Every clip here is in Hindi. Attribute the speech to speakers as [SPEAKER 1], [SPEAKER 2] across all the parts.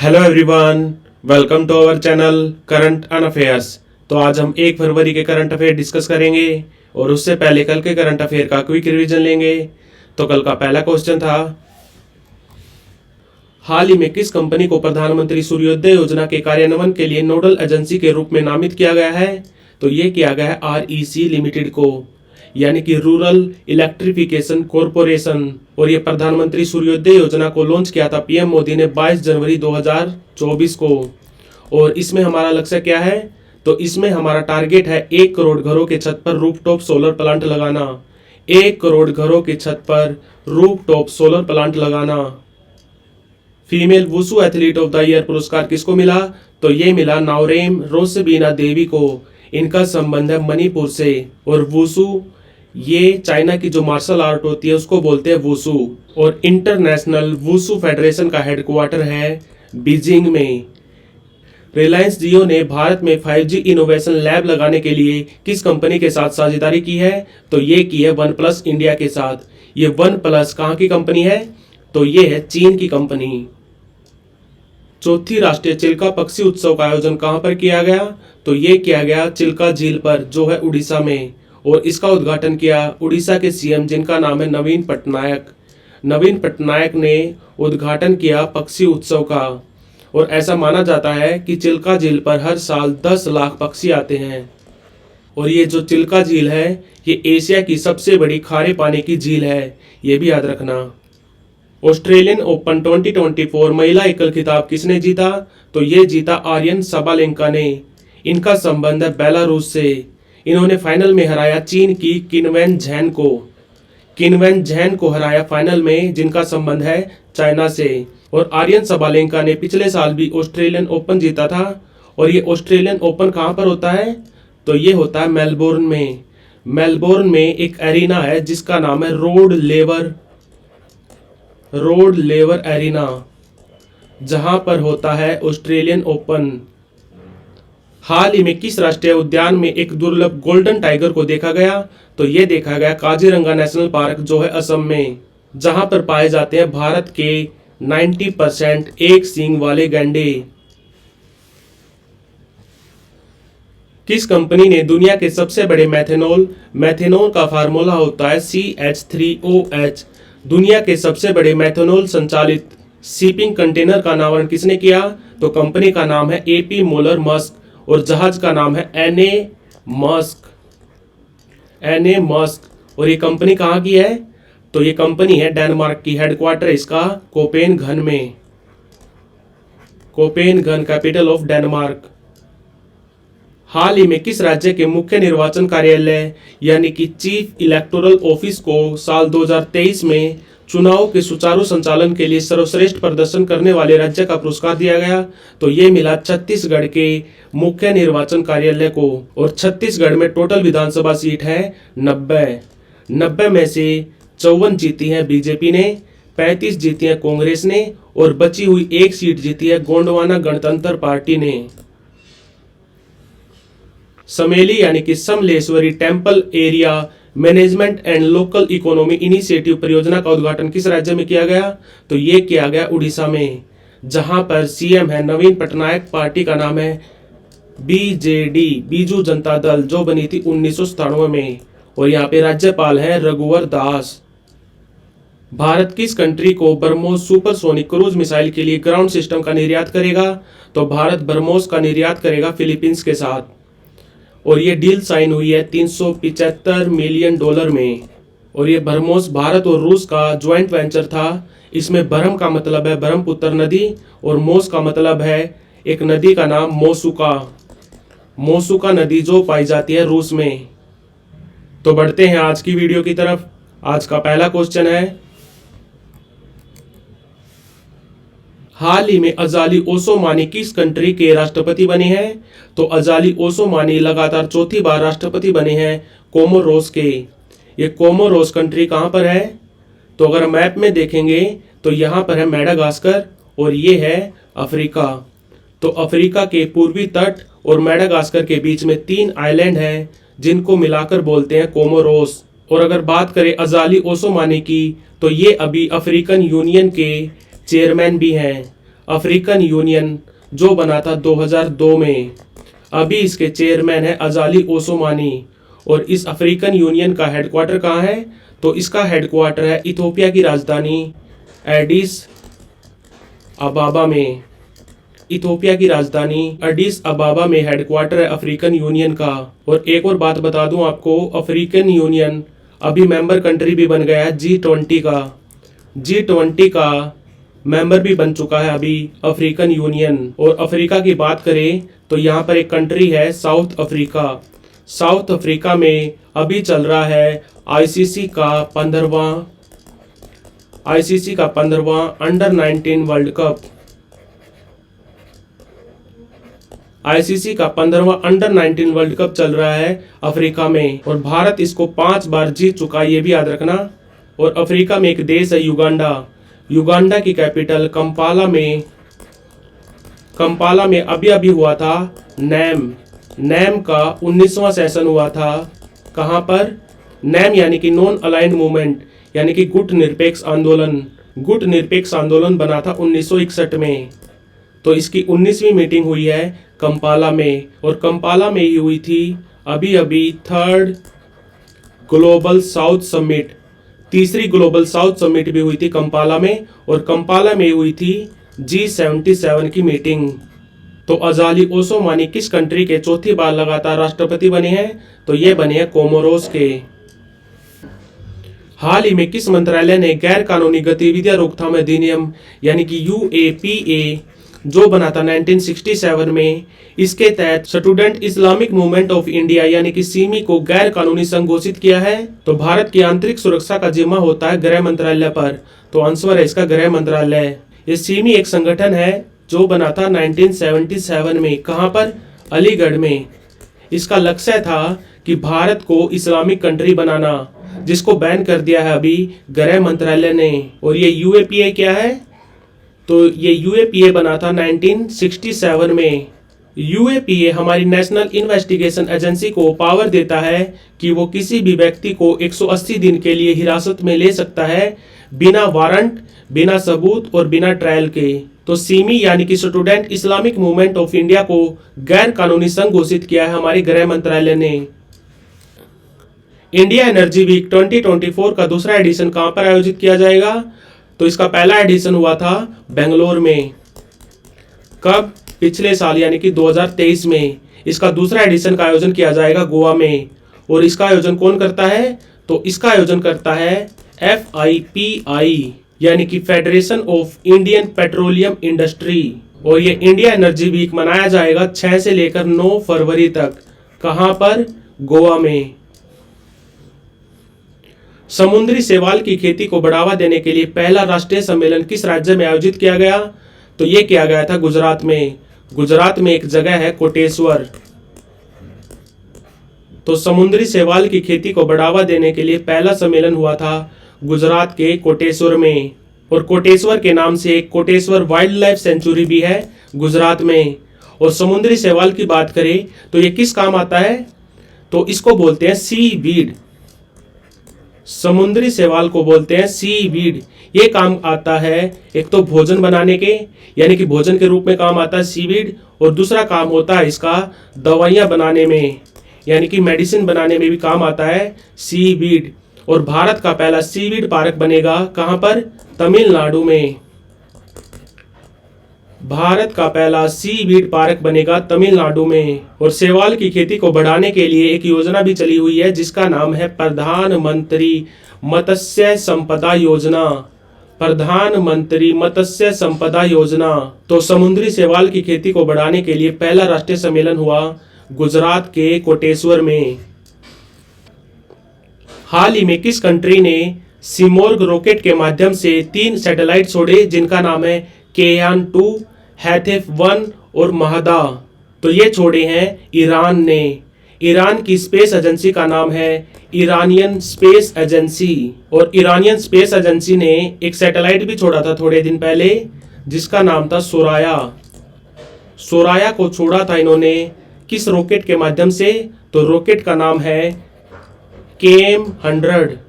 [SPEAKER 1] Hello everyone, welcome to our channel current and affairs. तो आज हम 1 फरवरी के करंट अफेयर डिस्कस करेंगे और उससे पहले कल के करंट अफेयर का क्विक रिवीजन लेंगे। तो कल का पहला क्वेश्चन था, हाल ही में किस कंपनी को प्रधानमंत्री सूर्योदय योजना के कार्यान्वयन के लिए नोडल एजेंसी के रूप में नामित किया गया है? तो ये किया गया है REC लिमिटेड को, यानी कि रूरल इलेक्ट्रिफिकेशन कॉरपोरेशन। और ये प्रधानमंत्री सूर्योदय योजना को लॉन्च किया था पीएम मोदी ने 22 जनवरी 2024 को। और इसमें हमारा लक्ष्य क्या है? तो इसमें हमारा टारगेट है 1 करोड़ घरों के छत पर रूफटॉप सोलर प्लांट लगाना। 1 करोड़ घरों के छत पर रूफटॉप सोलर प्लांट लगाना। Female wushu athlete of the year पुरस्कार किसको मिला? तो ये मिला नाओरेम रोसबीना देवी को। इनका संबंध है मणिपुर से। और वुसु ये चाइना की जो मार्शल आर्ट होती है उसको बोलते हैं वुसु। और इंटरनेशनल वुसु फेडरेशन का हेडक्वार्टर है बीजिंग में। रिलायंस जियो ने भारत में 5G इनोवेशन लैब लगाने के लिए किस कंपनी के साथ साझेदारी की है? तो ये की है वन प्लस इंडिया के साथ। ये वन प्लस कहाँ की कंपनी है? तो ये है चीन की कंपनी। चौथी राष्ट्रीय चिल्का पक्षी उत्सव का आयोजन कहां पर किया गया? तो ये किया गया चिल्का झील पर, जो है उड़ीसा में। और इसका उद्घाटन किया उड़ीसा के सीएम, जिनका नाम है नवीन पटनायक। नवीन पटनायक ने उद्घाटन किया पक्षी उत्सव का। और ऐसा माना जाता है कि चिल्का झील पर हर साल 10 लाख पक्षी आते हैं। और ये जो चिल्का झील है ये एशिया की सबसे बड़ी खारे पानी की झील है, ये भी याद रखना। ऑस्ट्रेलियन ओपन 2024 महिला एकल खिताब किसने जीता? तो ये जीता आर्यन सबालेंका ने। इनका संबंध है बेलारूस से। इन्होंने फाइनल में हराया चीन की किनवेन झैन को। किनवेन झैन को हराया फाइनल में, जिनका संबंध है चाइना से। और आर्यन सबालेंका ने पिछले साल भी ऑस्ट्रेलियन ओपन जीता था। और ये ऑस्ट्रेलियन ओपन कहाँ पर होता है? तो ये होता है मेलबोर्न में। मेलबोर्न में एक एरिना है जिसका नाम है रोड लेवर एरिना, जहां पर होता है ऑस्ट्रेलियन ओपन। हाल ही में किस राष्ट्रीय उद्यान में एक दुर्लभ गोल्डन टाइगर को देखा गया? तो ये देखा गया काजीरंगा नेशनल पार्क, जो है असम में, जहां पर पाए जाते हैं भारत के 90% एक सींग वाले गैंडे। किस कंपनी ने दुनिया के सबसे बड़े मैथेनॉल का फार्मूला होता है CH3OH। दुनिया के सबसे बड़े मैथेनॉल संचालित शिपिंग कंटेनर का अनावरण किसने किया? तो कंपनी का नाम है AP मोलर मस्क। और जहाज का नाम है NA मस्क। और ये कंपनी कहाँ की है? तो ये कंपनी है डेनमार्क की। हेडक्वार्टर इसका कोपेनगन में। कोपेनगन कैपिटल ऑफ डेनमार्क। हाल ही में किस राज्य के मुख्य निर्वाचन कार्यालय यानी कि चीफ इलेक्टोरल ऑफिस को साल 2023 में चुनाव के सुचारू संचालन के लिए सर्वश्रेष्ठ प्रदर्शन करने वाले राज्य का पुरस्कार दिया गया? तो ये मिला छत्तीसगढ़ के मुख्य निर्वाचन कार्यालय को। और छत्तीसगढ़ में टोटल विधानसभा सीट है 90 में से 54 जीती है बीजेपी ने, 35 जीती है कांग्रेस ने, और बची हुई एक सीट जीती है गोंडवाना गणतंत्र पार्टी ने। समेली यानी कि Samaleswari temple area management and local economy initiative परियोजना का उद्घाटन किस राज्य में किया गया? तो ये किया गया उड़ीसा में, जहां पर सीएम है नवीन पटनायक। पार्टी का नाम है BJD, बीजू जनता दल, जो बनी थी 1997 में। और यहाँ पे राज्यपाल है रघुवर दास। भारत किस कंट्री को ब्रह्मोस सुपरसोनिक क्रूज मिसाइल के लिए ग्राउंड सिस्टम का निर्यात करेगा? तो भारत ब्रह्मोस का निर्यात करेगा फिलीपींस के साथ। और ये डील साइन हुई है $375 मिलियन में। और ये ब्रह्मोस भारत और रूस का ज्वाइंट वेंचर था। इसमें ब्रह्म का मतलब है ब्रह्मपुत्र नदी, और मोस का मतलब है एक नदी का नाम मोसुका नदी, जो पाई जाती है रूस में। तो बढ़ते हैं आज की वीडियो की तरफ। आज का पहला क्वेश्चन है, हाल ही में अजाली ओसोमानी किस कंट्री के राष्ट्रपति बने हैं? तो अजाली ओसोमानी लगातार चौथी बार राष्ट्रपति बने हैं कोमोरोस के। ये कोमोरोस कंट्री कहाँ पर है? तो अगर मैप में देखेंगे तो यहाँ पर है मेडागास्कर, और ये है अफ्रीका। तो अफ्रीका के पूर्वी तट और मेडागास्कर के बीच में 3 आइलैंड हैं, जिनको मिलाकर बोलते हैं कोमोरोस। और अगर बात करें अजाली ओसोमानी की, तो ये अभी अफ्रीकन यूनियन के चेयरमैन भी हैं। अफ्रीकन यूनियन जो बना था 2002 में। अभी इसके चेयरमैन है अजाली ओसोमानी। और इस अफ्रीकन यूनियन का हेडक्वार्टर कहाँ है? तो इसका हेडक्वार्टर है इथियोपिया की राजधानी एडिस अबाबा में। इथियोपिया की राजधानी एडिस अबाबा में हेडक्वार्टर है अफ्रीकन यूनियन का। और एक और बात बता दूं आपको, अफ्रीकन यूनियन अभी मेंबर कंट्री भी बन गया है G20 का। G20 का मेंबर भी बन चुका है अभी अफ्रीकन यूनियन। और अफ्रीका की बात करें तो यहाँ पर एक कंट्री है साउथ अफ्रीका। साउथ अफ्रीका में अभी चल रहा है आईसीसी का 15वां अंडर 19 वर्ल्ड कप। आईसीसी का 15वां अंडर 19 वर्ल्ड कप चल रहा है अफ्रीका में। और भारत इसको 5 बार जीत चुका है, ये भी याद रखना। और अफ्रीका में एक देश है युगांडा। युगांडा की कैपिटल कंपाला में अभी अभी हुआ था नैम का 19वां सेशन हुआ था। कहाँ पर? नैम यानी कि नॉन अलाइंड मूवमेंट, यानी कि गुट निरपेक्ष आंदोलन बना था 1961 में। तो इसकी 19वीं मीटिंग हुई है कंपाला में। और कंपाला में ही हुई थी अभी अभी 3rd ग्लोबल साउथ समिट। तीसरी ग्लोबल साउथ समिट भी हुई थी कंपाला में। और कंपाला में हुई थी G77 की मीटिंग। तो अजाली ओसोमानी किस कंट्री के चौथी बार लगातार राष्ट्रपति बने हैं? तो ये बने हैं कोमोरोस के। हाल ही में किस मंत्रालय ने गैर कानूनी गतिविधियां रोकथाम अधिनियम यानी कि UAPA जो बना था 1967 में, इसके तहत student Islamic movement of India यानी कि सिमी को गैर कानूनी संघ घोषित किया है? तो भारत की आंतरिक सुरक्षा का जिम्मा होता है गृह मंत्रालय पर। तो आंसर है इसका गृह मंत्रालय। ये सिमी एक संगठन है जो बना था 1977 में। कहां पर? अलीगढ़ में। इसका लक्ष्य था कि भारत को इस्लामिक कंट्री बनाना, जिसको बैन कर दिया है अभी गृह मंत्रालय ने। और ये UAPA क्या है? तो ये UAPA बना था 1967 में। UAPA हमारी नेशनल इन्वेस्टिगेशन एजेंसी को पावर देता है कि वो किसी भी व्यक्ति को 180 दिन के लिए हिरासत में ले सकता है, बिना वारंट, बिना सबूत और बिना ट्रायल के। तो सिमी यानी कि student Islamic movement of India को गैर कानूनी संघ घोषित किया है हमारे गृह मंत्रालय ने। इंडिया एनर्जी वीक 2024 का दूसरा एडिशन कहां पर आयोजित किया जाएगा? तो इसका पहला एडिशन हुआ था बेंगलोर में। कब? पिछले साल यानी कि 2023 में। इसका दूसरा एडिशन का आयोजन किया जाएगा गोवा में। और इसका आयोजन कौन करता है? तो इसका आयोजन करता है FIPI यानी कि federation of Indian petroleum industry. और ये इंडिया एनर्जी वीक मनाया जाएगा 6 से लेकर 9 फरवरी तक। कहां पर? गोवा में। समुद्री शैवाल की खेती को बढ़ावा देने के लिए पहला राष्ट्रीय सम्मेलन किस राज्य में आयोजित किया गया? तो यह किया गया था गुजरात में। गुजरात में एक जगह है कोटेश्वर। तो समुद्री शैवाल की खेती को बढ़ावा देने के लिए पहला सम्मेलन हुआ था गुजरात के कोटेश्वर में। और कोटेश्वर के नाम से एक कोटेश्वर वाइल्ड लाइफ सेंचुरी भी है गुजरात में। और समुद्री शैवाल की बात करें तो ये किस काम आता है? तो इसको बोलते हैं सीवीड। समुद्री शैवाल को बोलते हैं सीवीड। ये काम आता है एक तो भोजन बनाने के, यानी कि भोजन के रूप में काम आता है सीवीड। और दूसरा काम होता है इसका दवाइयां बनाने में, यानी कि मेडिसिन बनाने में भी काम आता है सीवीड। और भारत का पहला सीवीड पार्क बनेगा कहां पर? तमिलनाडु में। भारत का पहला सीवीड पार्क बनेगा तमिलनाडु में। और शैवाल की खेती को बढ़ाने के लिए एक योजना भी चली हुई है जिसका नाम है प्रधानमंत्री मत्स्य संपदा योजना। प्रधानमंत्री मत्स्य संपदा योजना। तो समुद्री शैवाल की खेती को बढ़ाने के लिए पहला राष्ट्रीय सम्मेलन हुआ गुजरात के कोटेश्वर में। हाल ही में किस कंट्री ने सिमोर्ग रॉकेट के माध्यम से 3 सैटेलाइट छोड़े जिनका नाम है केयान 2, हैथेफ 1 और महदा? तो ये छोड़े हैं ईरान ने। ईरान की स्पेस एजेंसी का नाम है ईरानियन स्पेस एजेंसी। और ईरानियन स्पेस एजेंसी ने एक सैटेलाइट भी छोड़ा था थोड़े दिन पहले जिसका नाम था सोराया। सोराया को छोड़ा था इन्होंने किस रॉकेट के माध्यम से? तो रॉकेट का नाम है केम 100।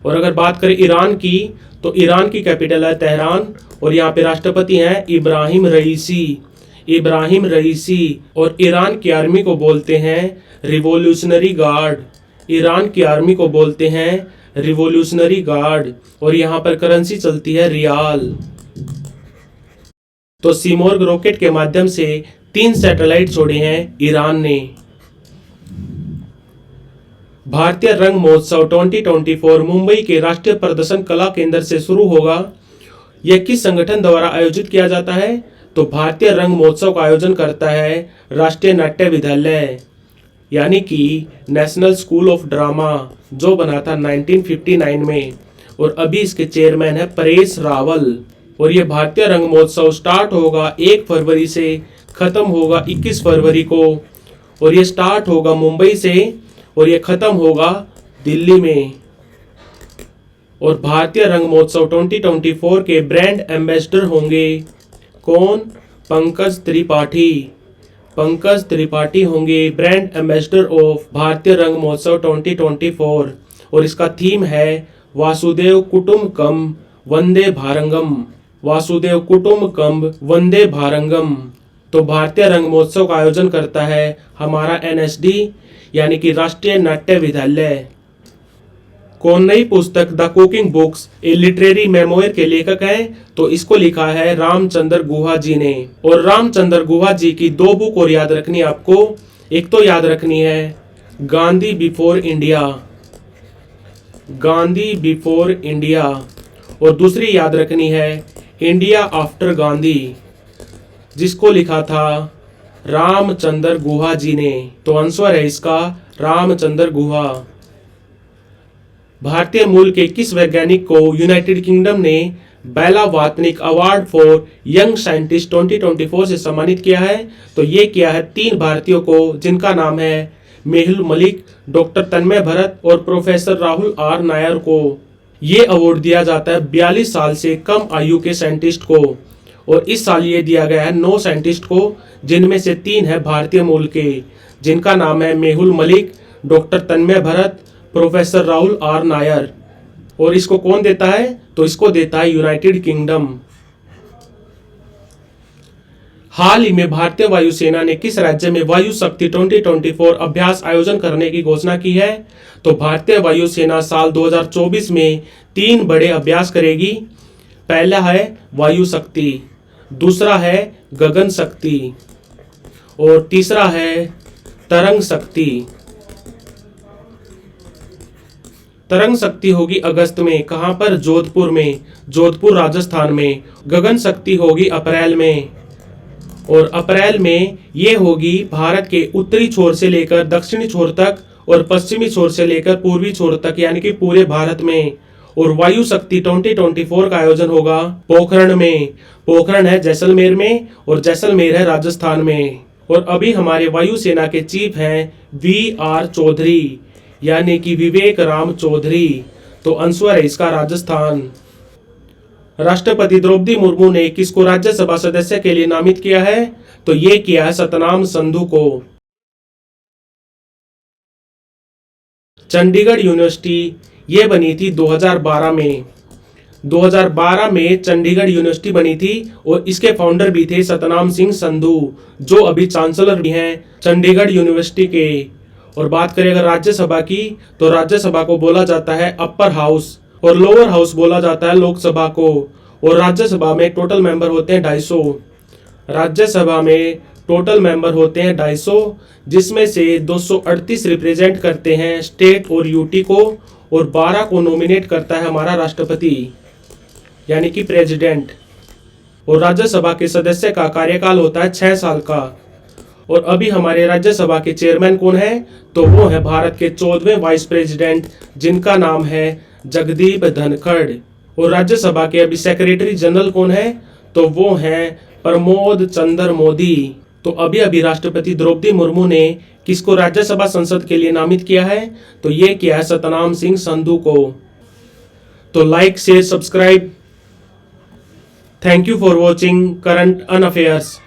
[SPEAKER 1] और अगर बात करें ईरान की तो ईरान की कैपिटल है तेहरान और यहाँ पे राष्ट्रपति हैं इब्राहिम रईसी। इब्राहिम रईसी। और ईरान की आर्मी को बोलते हैं रिवॉल्यूशनरी गार्ड। ईरान की आर्मी को बोलते हैं रिवॉल्यूशनरी गार्ड। और यहाँ पर करेंसी चलती है रियाल। तो सीमोर्ग रॉकेट के माध्यम से 3 सैटेलाइट छोड़े हैं ईरान ने। भारतीय रंग महोत्सव 2024 मुंबई के राष्ट्रीय प्रदर्शन कला केंद्र से शुरू होगा। यह किस संगठन द्वारा आयोजित किया जाता है? तो भारतीय रंग महोत्सव का आयोजन करता है राष्ट्रीय नाट्य विद्यालय, यानी कि नेशनल स्कूल ऑफ ड्रामा, जो बना था 1959 में। और अभी इसके चेयरमैन है परेश रावल। और ये भारतीय रंग महोत्सव स्टार्ट होगा 1 फरवरी से, खत्म होगा 21 फरवरी को। और ये स्टार्ट होगा मुंबई से और ये खत्म होगा दिल्ली में। और भारतीय रंग महोत्सव 2024 के ब्रांड एम्बेसडर होंगे कौन? पंकज त्रिपाठी। पंकज त्रिपाठी होंगे ब्रांड एम्बेसडर ऑफ भारतीय रंग महोत्सव 2024। और इसका थीम है वासुदेव कुटुंबकम वंदे भारंगम। वासुदेव कुटुंबकम वंदे भारंगम। तो भारतीय रंग महोत्सव का आयोजन करता है हमारा एनएसडी, यानी कि राष्ट्रीय नाट्य विद्यालय। कौन नई पुस्तक the cooking books A literary memoir के लेखक हैं? तो इसको लिखा है रामचंद्र गुहा जी ने। और रामचंद्र गुहा जी की 2 बुक और याद रखनी है आपको। एक तो याद रखनी है Gandhi before India, Gandhi before India. और दूसरी याद रखनी है इंडिया आफ्टर गांधी, जिसको लिखा था रामचंद्र गुहा जी ने। तो आंसर है इसका रामचंद्र गुहा। भारतीय मूल के किस वैज्ञानिक को यूनाइटेड किंगडम ने बेला वातनिक अवार्ड फॉर यंग साइंटिस्ट 2024 से सम्मानित किया है? तो ये किया है 3 भारतीयों को, जिनका नाम है मेहुल मलिक, डॉक्टर तन्मय भरत और प्रोफेसर राहुल आर नायर को। ये अवार्ड दिया जाता है 42 साल से कम आयु के साइंटिस्ट को। और इस साल ये दिया गया है 9 साइंटिस्ट को, जिनमें से 3 है भारतीय मूल के, जिनका नाम है Mehul Malik, doctor Tanmay Bharat, professor Rahul R Nair. और इसको कौन देता है? तो इसको देता है यूनाइटेड किंगडम। हाल ही में भारतीय वायुसेना ने किस राज्य में वायु शक्ति 2024 अभ्यास आयोजन करने की घोषणा की है? तो भारतीय वायुसेना साल 2024 में 3 बड़े अभ्यास करेगी। पहला है वायु शक्ति, दूसरा है गगन शक्ति और तीसरा है तरंग शक्ति। तरंग शक्ति होगी अगस्त में। कहां पर? जोधपुर में, जोधपुर राजस्थान में। गगन शक्ति होगी अप्रैल में। और अप्रैल में ये होगी भारत के उत्तरी छोर से लेकर दक्षिणी छोर तक और पश्चिमी छोर से लेकर पूर्वी छोर तक, यानी कि पूरे भारत में। और वायु शक्ति 2024 का आयोजन होगा पोखरण में। पोखरण है जैसलमेर में और जैसलमेर है राजस्थान में। और अभी हमारे वायुसेना के चीफ हैं VR चौधरी, यानी कि विवेक राम चौधरी। तो आंसर है इसका राजस्थान। राष्ट्रपति द्रौपदी मुर्मू ने किसको राज्यसभा सदस्य के लिए नामित किया है? तो ये किया है सतनाम संधू को। चंडीगढ़ यूनिवर्सिटी ये बनी थी 2012 में। 2012 में चंडीगढ़ यूनिवर्सिटी बनी थी और इसके फाउंडर भी थे सतनाम सिंह संधू, जो अभी चांसलर भी हैं चंडीगढ़ यूनिवर्सिटी के। और बात करें अगर राज्यसभा की, तो राज्यसभा को बोला जाता है अपर हाउस और लोअर हाउस बोला जाता है लोकसभा को। और राज्यसभा में टोटल मेंबर होते हैं 250। राज्यसभा में टोटल मेंबर होते हैं 250, जिसमें से 238 रिप्रेजेंट करते हैं स्टेट और यूटी को और 12 को नॉमिनेट करता है हमारा राष्ट्रपति, यानी कि प्रेसिडेंट। और राज्यसभा के सदस्य का कार्यकाल होता है 6 साल का। और अभी हमारे राज्यसभा के चेयरमैन कौन है? तो वो है भारत के 14वें वाइस प्रेसिडेंट, जिनका नाम है जगदीप धनखड़। और राज्यसभा के अभी सेक्रेटरी जनरल कौन है? तो वो हैं प्रमोद चंद्र मोदी। तो अभी अभी राष्ट्रपति द्रौपदी मुर्मू ने किसको राज्यसभा संसद के लिए नामित किया है? तो ये किया है सतनाम सिंह संधू को। तो like, share, subscribe. Thank you for watching current अनअफेयर्स।